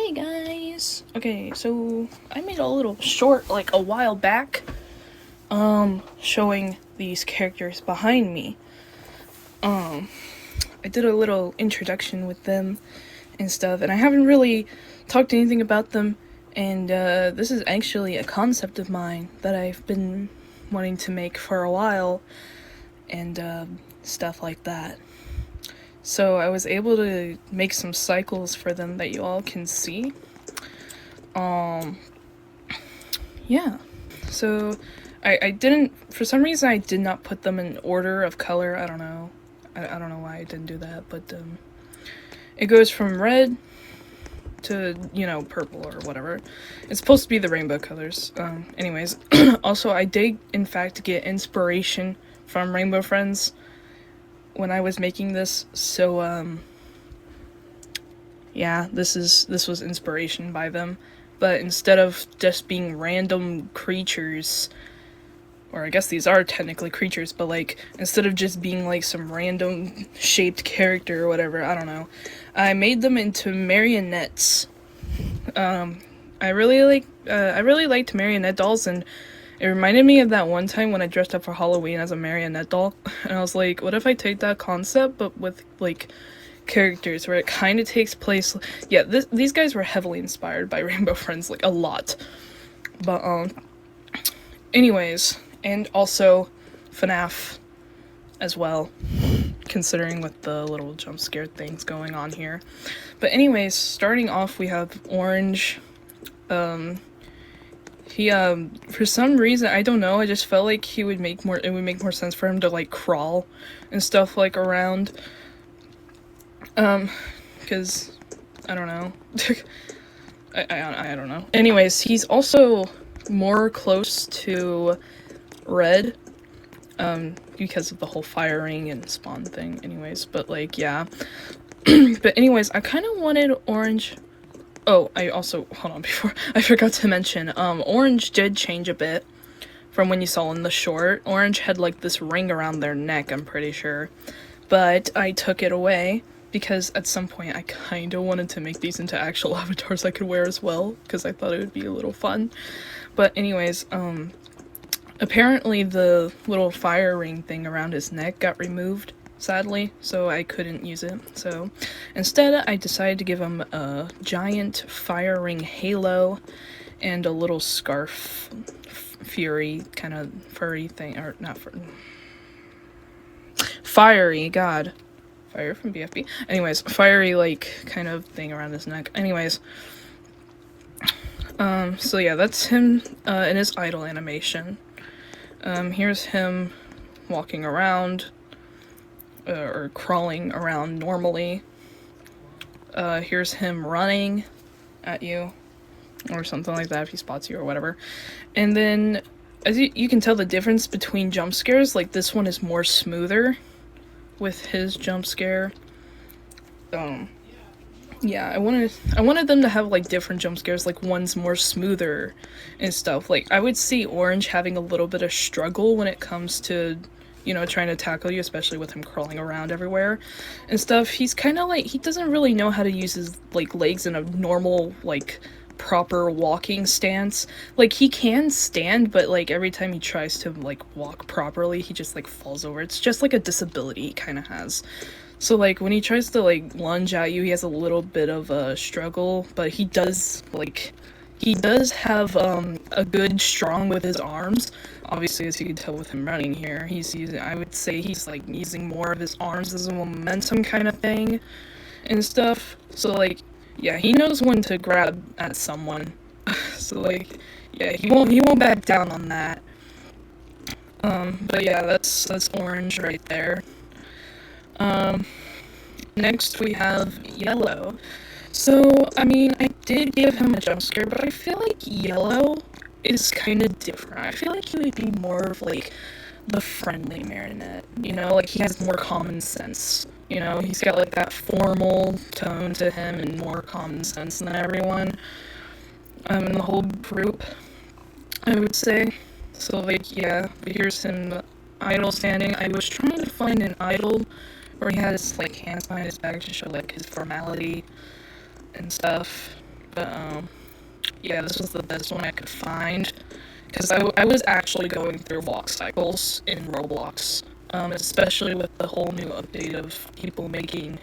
Hey guys! Okay, so I made a little short like a while back, showing these characters behind me. I did a little introduction with them and stuff, and I haven't really talked anything about them, and this is actually a concept of mine that I've been wanting to make for a while, and stuff like that. So I was able to make some cycles for them that you all can see. Yeah. So I didn't, for some reason I did not put them in order of color. I don't know. I don't know why I didn't do that, but it goes from red to, purple or whatever. It's supposed to be the rainbow colors. Anyways, also I did in fact get inspiration from Rainbow Friends when I was making this, so yeah, this was inspiration by them. But instead of just being random creatures, or I guess these are technically creatures, but like instead of just being like some random shaped character or whatever, I don't know, I made them into marionettes. I really liked marionette dolls, and it reminded me of that one time when I dressed up for Halloween as a marionette doll, and I was like, what if I take that concept but with like characters where it kind of takes place. Yeah, these guys were heavily inspired by Rainbow Friends, like a lot. But anyways, and also FNAF as well, considering with the little jump scare things going on here. But anyways, starting off we have Orange. He for some reason, I don't know, I just felt like it would make more sense for him to like crawl and stuff like around. Because, I don't know. I don't know. Anyways, he's also more close to Red, because of the whole firing and spawn thing, anyways, but, like, yeah. But anyways, I kind of wanted Orange. Oh, I also, hold on, before, I forgot to mention, Orange did change a bit from when you saw in the short. Orange had, like, this ring around their neck, I'm pretty sure, but I took it away because at some point I kind of wanted to make these into actual avatars I could wear as well, because I thought it would be a little fun. But anyways, apparently the little fire ring thing around his neck got removed, sadly, so I couldn't use it. So instead I decided to give him a giant fire ring halo and a little scarf fury kind of furry thing, or not fiery, god. Fire from BFB. Anyways, fiery, like, kind of thing around his neck. Anyways. So yeah, that's him, in his idle animation. Here's him walking around, or crawling around normally. Here's him running at you, or something like that if he spots you or whatever. And then, as you can tell the difference between jump scares, like, this one is more smoother with his jump scare. Yeah, I wanted them to have like different jump scares, like one's more smoother and stuff. Like, I would see Orange having a little bit of struggle when it comes to, trying to tackle you, especially with him crawling around everywhere and stuff. He's kind of like, he doesn't really know how to use his like legs in a normal, like, proper walking stance. Like, he can stand, but like every time he tries to like walk properly, he just like falls over. It's just like a disability he kind of has. So like when he tries to like lunge at you, he has a little bit of a struggle, but he does have a good strong with his arms. Obviously, as you can tell with him running here, I would say he's like using more of his arms as a momentum kind of thing and stuff. So like, yeah, he knows when to grab at someone. So like, yeah, he won't back down on that. But yeah, that's Orange right there. Next we have Yellow. So, I mean, I did give him a jump scare, but I feel like Yellow is kind of different. I feel like he would be more of like the friendly Marionette, like he has more common sense. He's got like that formal tone to him and more common sense than everyone in the whole group, I would say. So like, yeah, but here's him idle standing. I was trying to find an idle where he had his like hands behind his back to show like his formality and stuff. But, yeah, this was the best one I could find. Because I was actually going through walk cycles in Roblox. Especially with the whole new update of people making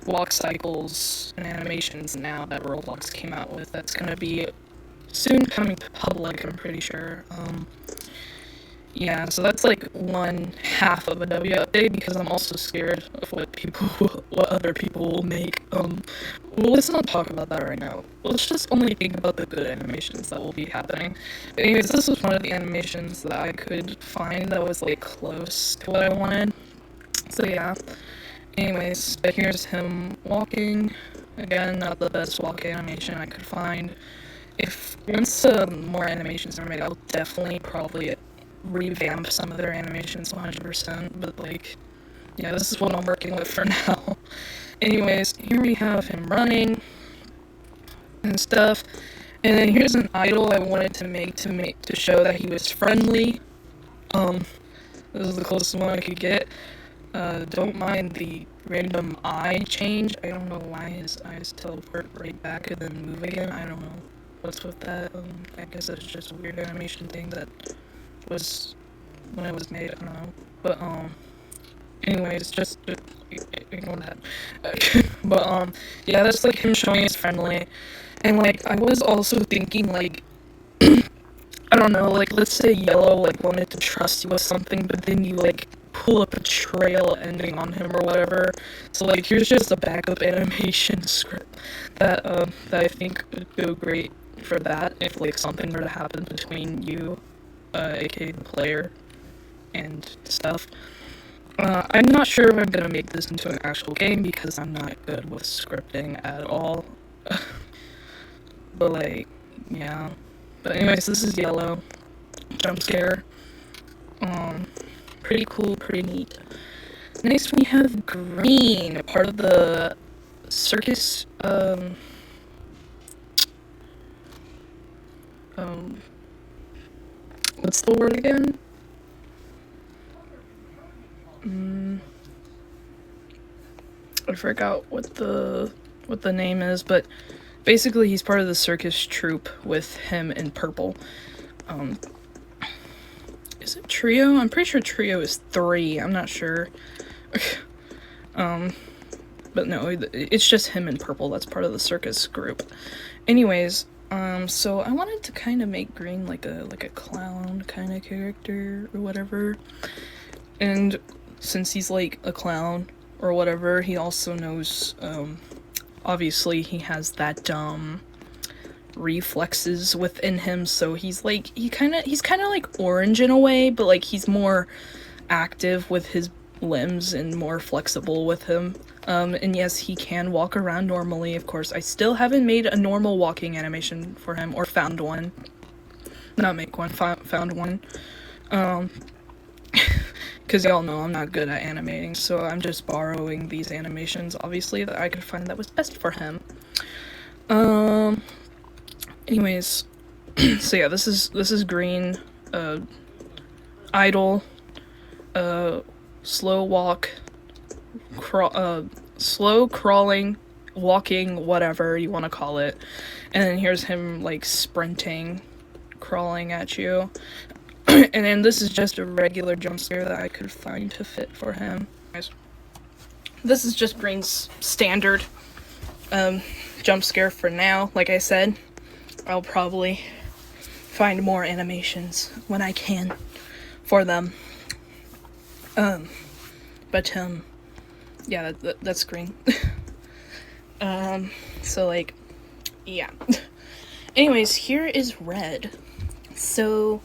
walk cycles and animations now that Roblox came out with. That's gonna be soon coming to public, I'm pretty sure. Yeah, so that's like one half of a W update because I'm also scared of what other people will make. Well, let's not talk about that right now. Let's just only think about the good animations that will be happening. But anyways, this was one of the animations that I could find that was like close to what I wanted. So yeah. Anyways, but here's him walking. Again, not the best walk animation I could find. If once more animations are made, I'll definitely probably revamp some of their animations 100%, but like, yeah, this is what I'm working with for now. Anyways, here we have him running and stuff, and then here's an idol I wanted to make to show that he was friendly. This is the closest one I could get. Don't mind the random eye change. I don't know why his eyes teleport right back and then move again. I don't know what's with that. I guess it's just a weird animation thing that was when it was made. I don't know. But anyways, just ignore that. But yeah, that's like him showing he's friendly, and like I was also thinking like. I don't know, like, let's say Yellow, like, wanted to trust you with something, but then you, like, pull a betrayal ending on him or whatever. So, like, here's just a backup animation script that I think would go great for that if, like, something were to happen between you, aka the player, and stuff. I'm not sure if I'm gonna make this into an actual game because I'm not good with scripting at all. But, like, yeah. But anyways, this is Yellow. Jump scare. Pretty cool, pretty neat. Next we have Green, part of the circus, what's the word again? I forgot what the name is, but basically he's part of the circus troupe with him in purple. Is it trio? I'm pretty sure trio is 3. I'm not sure. But no, it's just him in purple. That's part of the circus group. Anyways, so I wanted to kind of make Green like a clown kind of character or whatever. And since he's like a clown or whatever, he also knows, obviously he has that, reflexes within him, so he's kind of like Orange in a way, but like he's more active with his limbs and more flexible with him. And yes, he can walk around normally, of course. I still haven't made a normal walking animation for him, or found one. Not make one, found one. Because y'all know I'm not good at animating, so I'm just borrowing these animations, obviously, that I could find that was best for him. Anyways, so yeah, this is Green, idle, slow walk, slow crawling, walking, whatever you want to call it, and then here's him like sprinting, crawling at you, and then this is just a regular jump scare that I could find to fit for him. This is just Green's standard jump scare for now. Like I said, I'll probably find more animations when I can for them. But yeah, that's Green. So like, yeah. Anyways, here is Red. So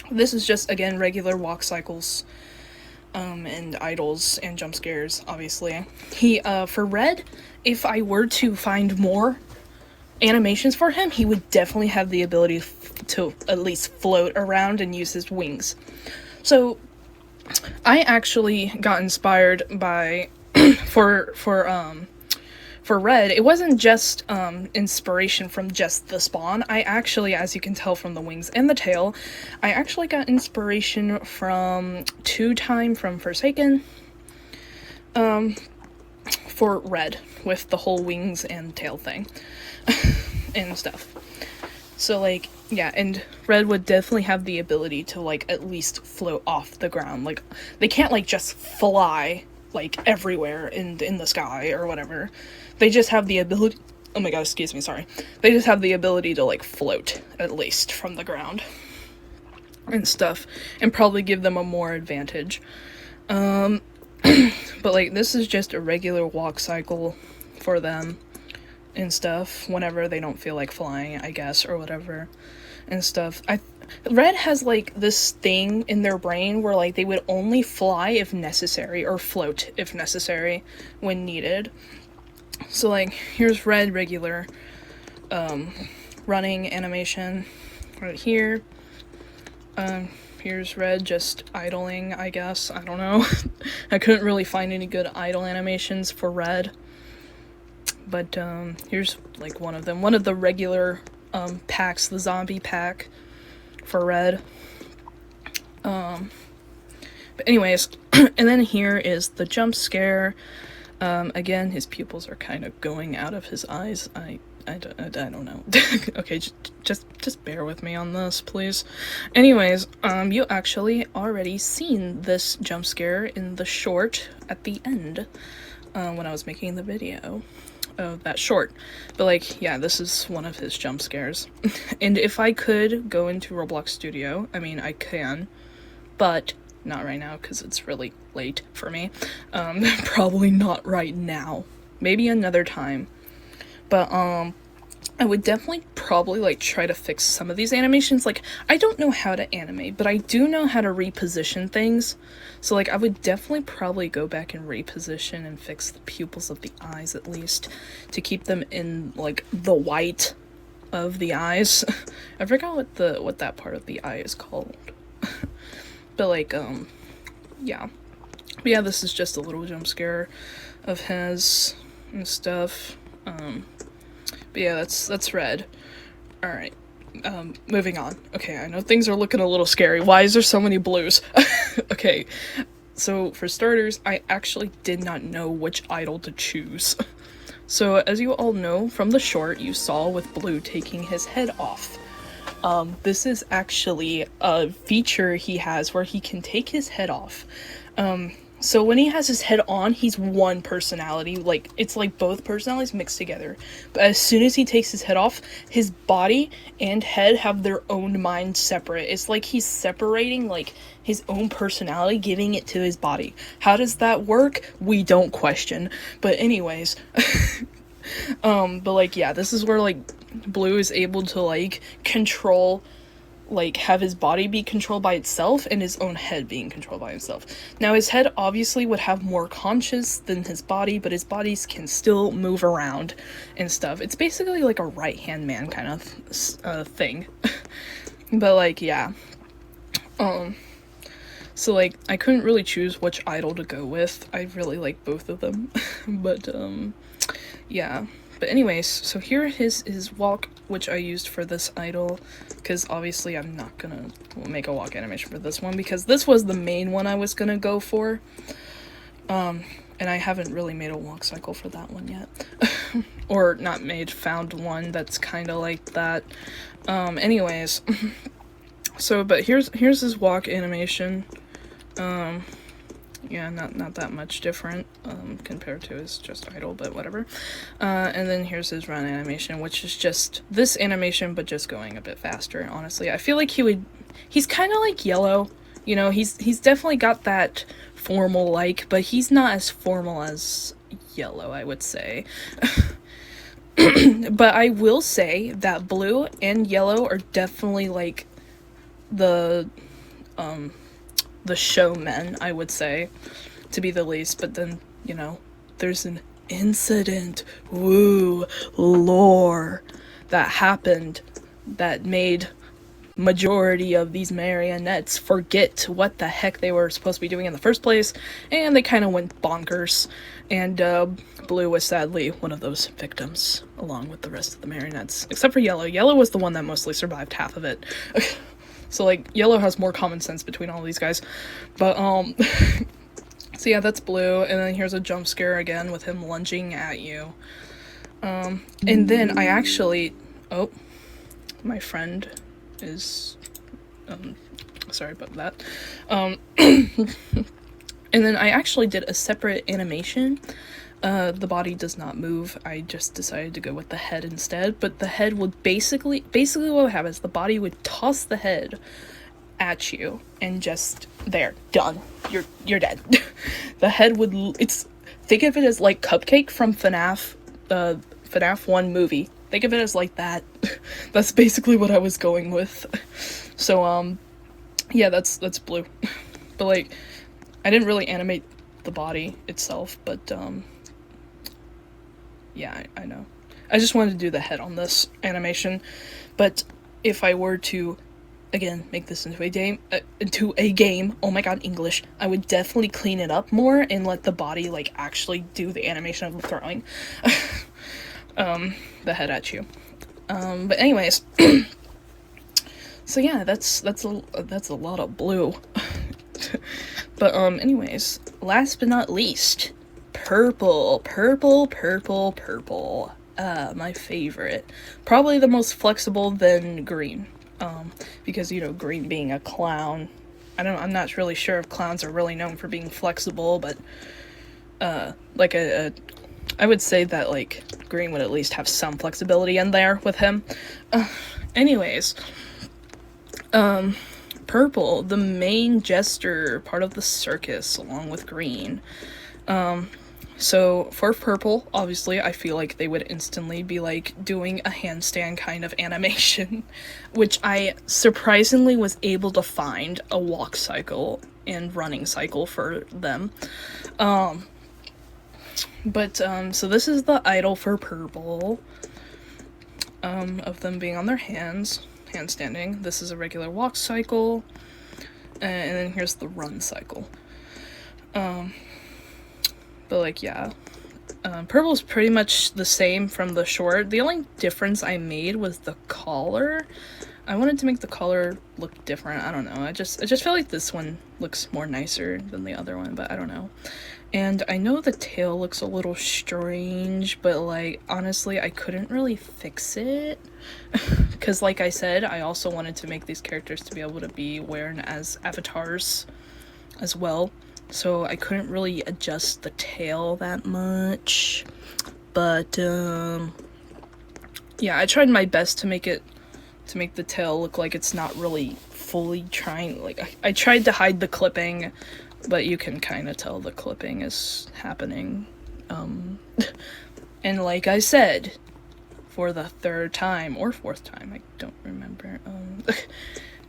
this is just, again, regular walk cycles, and idols and jump scares, obviously. For Red, if I were to find more animations for him, he would definitely have the ability to at least float around and use his wings. So I actually got inspired by for Red. It wasn't just inspiration from just the spawn. I actually, as you can tell from the wings and the tail, I actually got inspiration from Two-Time from Forsaken, for Red, with the whole wings and tail thing. and stuff. So, like, yeah, and Red would definitely have the ability to, like, at least float off the ground. Like, they can't, like, just fly, like, everywhere in the sky or whatever. They just have the ability... Oh my god, excuse me, sorry. They just have the ability to, like, float, at least, from the ground. And stuff. And probably give them a more advantage. But, like, this is just a regular walk cycle for them. And stuff, whenever they don't feel like flying, I guess, or whatever, and stuff. Red has, like, this thing in their brain where, like, they would only fly if necessary, or float if necessary, when needed. So, like, here's Red regular, running animation, right here. Here's Red just idling, I guess, I don't know. I couldn't really find any good idle animations for Red. But, here's, like, one of them. One of the regular, packs, the zombie pack for Red. But anyways, and then here is the jump scare. Again, his pupils are kind of going out of his eyes. I don't know. Okay, just bear with me on this, please. Anyways, you actually already seen this jump scare in the short at the end, when I was making the video. That short. But, like, yeah, this is one of his jump scares. And if I could go into Roblox Studio, I mean, I can, but not right now because it's really late for me. Probably not right now. Maybe another time. But, I would definitely probably, like, try to fix some of these animations. Like, I don't know how to animate, but I do know how to reposition things. So, like, I would definitely probably go back and reposition and fix the pupils of the eyes, at least, to keep them in, like, the white of the eyes. I forgot what that part of the eye is called. But, like, yeah. But yeah, this is just a little jump scare of his and stuff. But yeah, that's Red. Alright, moving on. Okay, I know things are looking a little scary. Why is there so many blues? Okay, so for starters, I actually did not know which idol to choose. So, as you all know from the short, you saw with Blue taking his head off. This is actually a feature he has where he can take his head off. So when he has his head on, he's one personality. Like, it's like both personalities mixed together. But as soon as he takes his head off, his body and head have their own mind separate. It's like he's separating, like, his own personality, giving it to his body. How does that work? We don't question. But anyways, but, like, yeah, this is where, like, Blue is able to, like, control, like, have his body be controlled by itself and his own head being controlled by himself. Now, his head obviously would have more conscious than his body, but his bodies can still move around and stuff. It's basically like a right-hand man kind of thing. But, like, yeah. So, like, I couldn't really choose which idol to go with. I really like both of them. But, yeah. But anyways, so here is his walk, which I used for this idol, because obviously I'm not gonna make a walk animation for this one, because this was the main one I was gonna go for. And I haven't really made a walk cycle for that one yet. Or not made, found one that's kind of like that. Anyways. So, but here's his walk animation. Yeah, not that much different, compared to his just idol, but whatever. And then here's his run animation, which is just this animation, but just going a bit faster, honestly. I feel like he's kind of like Yellow, you know, he's definitely got that formal-like, but he's not as formal as Yellow, I would say. But I will say that Blue and Yellow are definitely, like, the showmen, I would say, to be the least. But then, you know, there's an incident, lore, that happened that made majority of these marionettes forget what the heck they were supposed to be doing in the first place, and they kind of went bonkers, and Blue was sadly one of those victims, along with the rest of the marionettes, except for Yellow. Yellow was the one that mostly survived half of it. So, like, Yellow has more common sense between all these guys. But, so yeah, that's Blue, and then here's a jump scare again with him lunging at you. And then I actually, Oh, my friend is, sorry about that. And then I actually did a separate animation. The body does not move. I just decided to go with the head instead. But the head would basically what would happen is the body would toss the head at you and just there, done. You're dead. The head would think of it as like Cupcake from FNAF, FNAF 1 movie. Think of it as like that. That's basically what I was going with. So yeah, that's blue. But like, I didn't really animate the body itself, but yeah, I know. I just wanted to do the head on this animation, but if I were to, again, make this into a game, oh my god, English, I would definitely clean it up more and let the body, like, actually do the animation of the throwing the head at you. But anyways, so yeah, that's a lot of blue. But anyways, last but not least, purple. My favorite. Probably the most flexible than green. Because, you know, green being a clown. I'm not really sure if clowns are really known for being flexible, but like I would say that like green would at least have some flexibility in there with him. Anyways, purple, the main jester, part of the circus, along with green. So for purple, obviously, I feel like they would instantly be like doing a handstand kind of animation, which I surprisingly was able to find a walk cycle and running cycle for them. So this is the idol for purple, of them being on their hands, handstanding. This is a regular walk cycle, and then here's the run cycle. But like, yeah, purple's pretty much the same from the short. The only difference I made was the collar. I wanted to make the collar look different. I don't know. I just feel like this one looks more nicer than the other one, but I don't know. And I know the tail looks a little strange, but like, honestly, I couldn't really fix it. Because like I said, I also wanted to make these characters to be able to be worn as avatars as well. So I couldn't really adjust the tail that much. But yeah, I tried my best to make the tail look like it's not really fully trying, like, I tried to hide the clipping, but you can kind of tell the clipping is happening. And like I said, for the third time, or fourth time, I don't remember,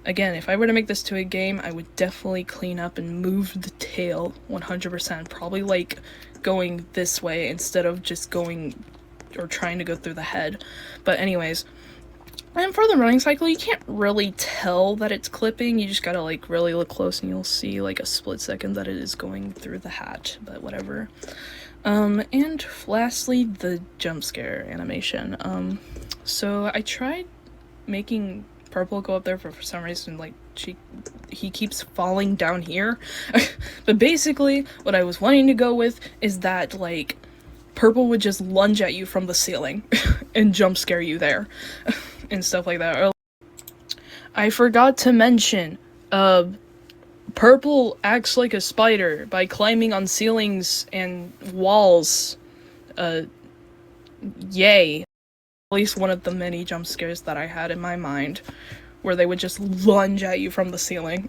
again, if I were to make this to a game, I would definitely clean up and move the tail 100%, probably like going this way instead of just going or trying to go through the head. But anyways, and for the running cycle, you can't really tell that it's clipping. You just gotta like really look close and you'll see like a split second that it is going through the hat, but whatever. And lastly, the jump scare animation. So I tried making purple go up there, for some reason, like, he keeps falling down here. But basically, what I was wanting to go with is that, like, purple would just lunge at you from the ceiling and jump scare you there and stuff like that. Or, I forgot to mention, purple acts like a spider by climbing on ceilings and walls. Yay. At least one of the many jump scares that I had in my mind, where they would just lunge at you from the ceiling.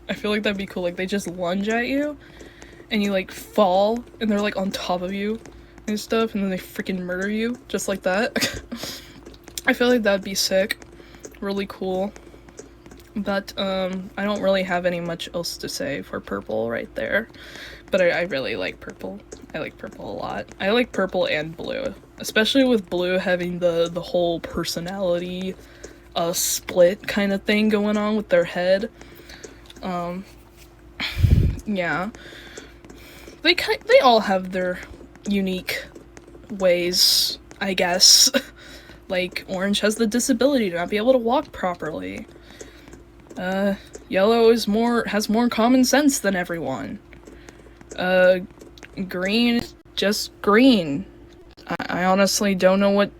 I feel like that'd be cool, like, they just lunge at you, and you, like, fall, and they're, like, on top of you, and stuff, and then they freaking murder you, just like that. I feel like that'd be sick. Really cool. But, I don't really have any much else to say for purple right there. But I really like purple. I like purple a lot. I like purple and blue. Especially with blue having the whole personality split kind of thing going on with their head. Yeah. They all have their unique ways, I guess. Like, orange has the disability to not be able to walk properly. Yellow has more common sense than everyone. Green is just green. I honestly don't know what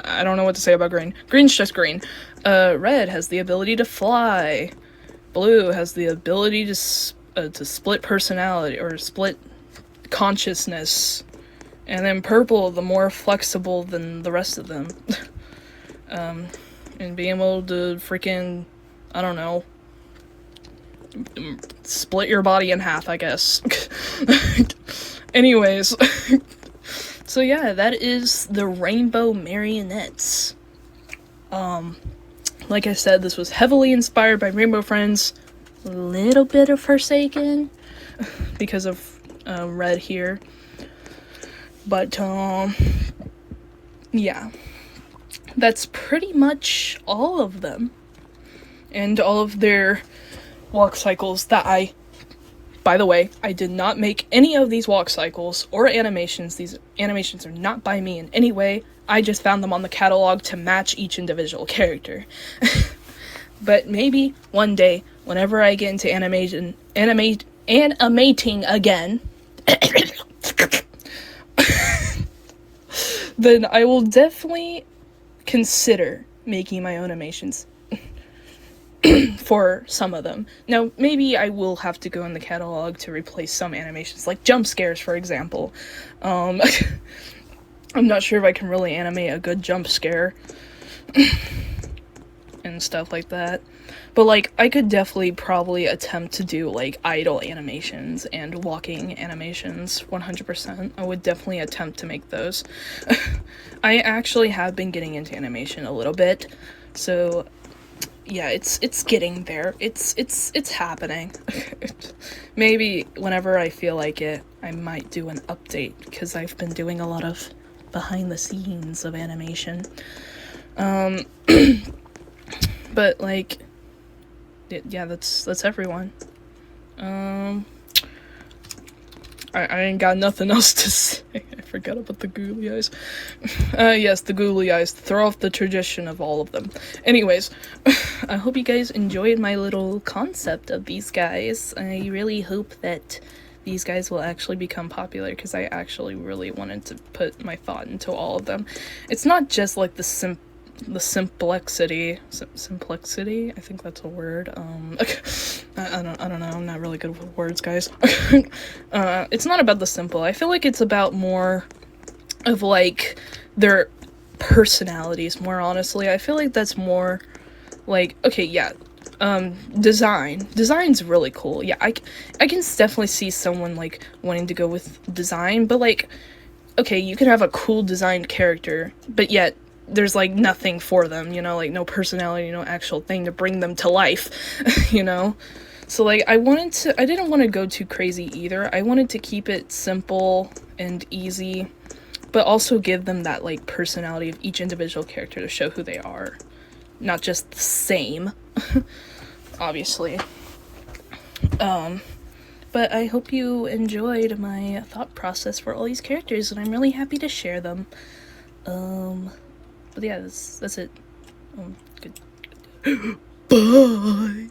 I don't know what to say about green. Green's just green. Red has the ability to fly. Blue has the ability to split personality or split consciousness. And then purple, the more flexible than the rest of them. And being able to freaking, I don't know, split your body in half, I guess. Anyways, so yeah, that is the Rainbow Marionettes. Like I said, this was heavily inspired by Rainbow Friends, a little bit of Forsaken, because of Red here. But, yeah. That's pretty much all of them. And all of their walk cycles that by the way, I did not make any of these walk cycles or animations. These animations are not by me in any way. I just found them on the catalog to match each individual character. But maybe one day, whenever I get into animating again, then I will definitely consider making my own animations for some of them. Now, maybe I will have to go in the catalog to replace some animations, like jump scares, for example. I'm not sure if I can really animate a good jump scare and stuff like that. But, like, I could definitely probably attempt to do, like, idle animations and walking animations, 100%. I would definitely attempt to make those. I actually have been getting into animation a little bit, so yeah, it's getting there. It's happening. Maybe whenever I feel like it, I might do an update, because I've been doing a lot of behind the scenes of animation. But, like, yeah, that's everyone. I ain't got nothing else to say. I forgot about the googly eyes. Yes, the googly eyes. Throw off the tradition of all of them. Anyways, I hope you guys enjoyed my little concept of these guys. I really hope that these guys will actually become popular, because I actually really wanted to put my thought into all of them. It's not just like the simplicity, I think that's a word. I don't know, I'm not really good with words, guys. It's not about the simple. I feel like it's about more of, like, their personalities, more honestly. I feel like that's more, like, okay, yeah, design's really cool. Yeah, I can definitely see someone, like, wanting to go with design, but, like, okay, you could have a cool designed character, but yet there's, like, nothing for them, you know, like, no personality, no actual thing to bring them to life, you know? So, like, I didn't want to go too crazy either. I wanted to keep it simple and easy, but also give them that, like, personality of each individual character to show who they are. Not just the same, obviously. But I hope you enjoyed my thought process for all these characters, and I'm really happy to share them. But yeah, that's it. Good. Bye!